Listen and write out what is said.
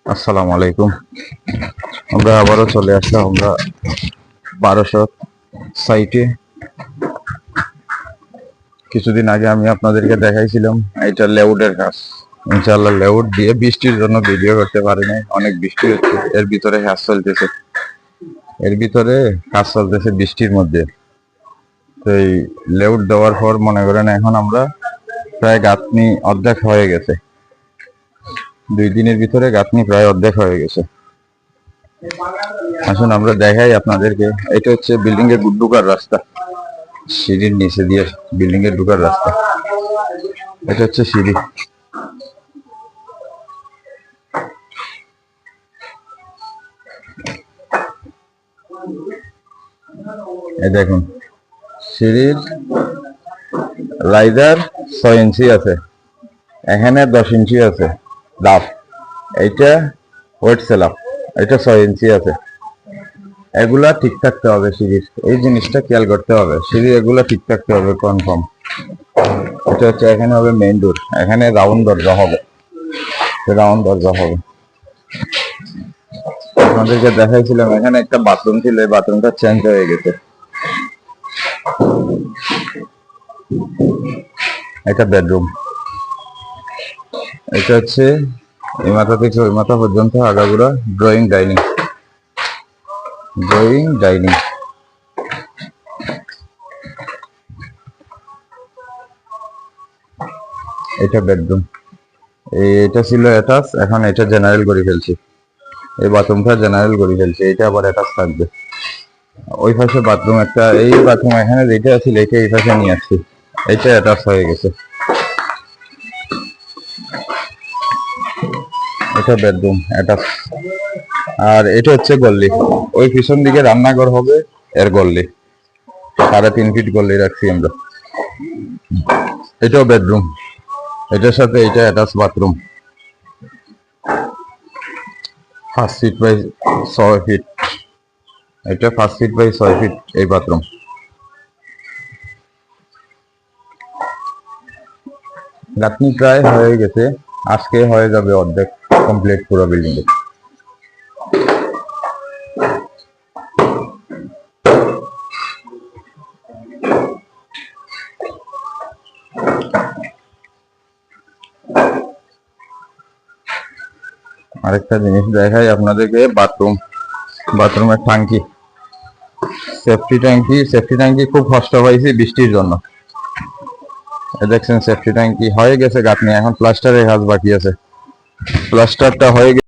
আসসালামু আলাইকুম। আমরা আবারও চলে আসলাম আমরা 1200 সাইটে। কিছুদিন আগে আমি আপনাদেরকে দেখাইছিলাম এটা লেউডের কাজ। ইনশাআল্লাহ লেউড দিয়ে বৃষ্টির জন্য ভিডিও করতে পারি নাই, অনেক বৃষ্টি হচ্ছে। এর ভিতরে কাজ চলতেছে বৃষ্টির মধ্যে। তো এই লেউড দেওয়ার পর মনে করেন এখন আমরা প্রায় গাঁথনি অর্ধেক হয়ে গেছে। 2 দিনের ভিতরে গাঁথনি প্রায় অর্ধেক হয়ে গেছে। আসুন আমরা দেখাই আপনাদেরকে। এটা হচ্ছে বিল্ডিং এর ঢোকার রাস্তা, সিঁড়ির নিচে দিয়ে বিল্ডিং এর ঢোকার রাস্তা। এটা হচ্ছে সিঁড়ি। এই দেখুন, সিঁড়ির রাইজার 6 ইঞ্চি আছে, এখানে 10 ইঞ্চি আছে লাভ। এইটা ওয়েট সেলাপ, এটা 6 ইঞ্চি আছে। এগুলা ঠিক থাকতে হবে, সিঁড়ির এই জিনিসটা খেয়াল করতে হবে। সিঁড়ি এগুলা ঠিক থাকতে হবে কনফার্ম। এটা হচ্ছে এখানে হবে মেইন ডোর, এখানে রাউন্ড দরজা হবে। আপনাদেরকে দেখাইছিলাম এখানে একটা বাথরুম ছিল, এই বাথরুমটা চেঞ্জ হয়ে গেছে। এটা বেডরুম। এটা হচ্ছে এই মাথা থেকে ওই মাথা পর্যন্ত আগাগোড়া ড্রয়িং ডাইনিং। এটা বেডরুম। এটা ছিল অ্যাটাচ, এখন এটা জেনারেল করে ফেলছি। এই বাথরুমটা জেনারেল করে ফেলছি, এটা আবার অ্যাটাচ থাকবে। ওই পাশে বাথরুম একটা, এই বাথরুম এখানে যেটা ছিল এটা এই পাশে নিয়ে আসছি, এটা অ্যাটাচ হয়ে গেছে। এটা বেডরুম অ্যাটাচ। আর এটা হচ্ছে গল্লি, ওই পিছন দিকে রান্নাঘর হবে, এর গল্লি 3.5 ফিট গল্লি রাখছি আমরা। এটাও বেডরুম, এটার সাথে এটা attach bathroom. 5 feet by 6 feet, এটা 5 ফিট বাই 6 ফিট এই বাথরুম। গাঁথনি প্রায় হয়ে গেছে, আজকে হয়ে যাবে অর্ধেক কমপ্লিট পুরো বিল্ডিং এ। আরেকটা জিনিস দেখাই আপনাদেরকে, বাথরুমের ট্যাঙ্কি, সেফটি ট্যাঙ্কি খুব কষ্ট পাইছি বৃষ্টির জন্য। দেখছেন সেফটি ট্যাঙ্কি হয়ে গেছে গাঁথনি, এখন প্লাস্টারের কাজ বাকি আছে। প্লাস্টারটা হয়ে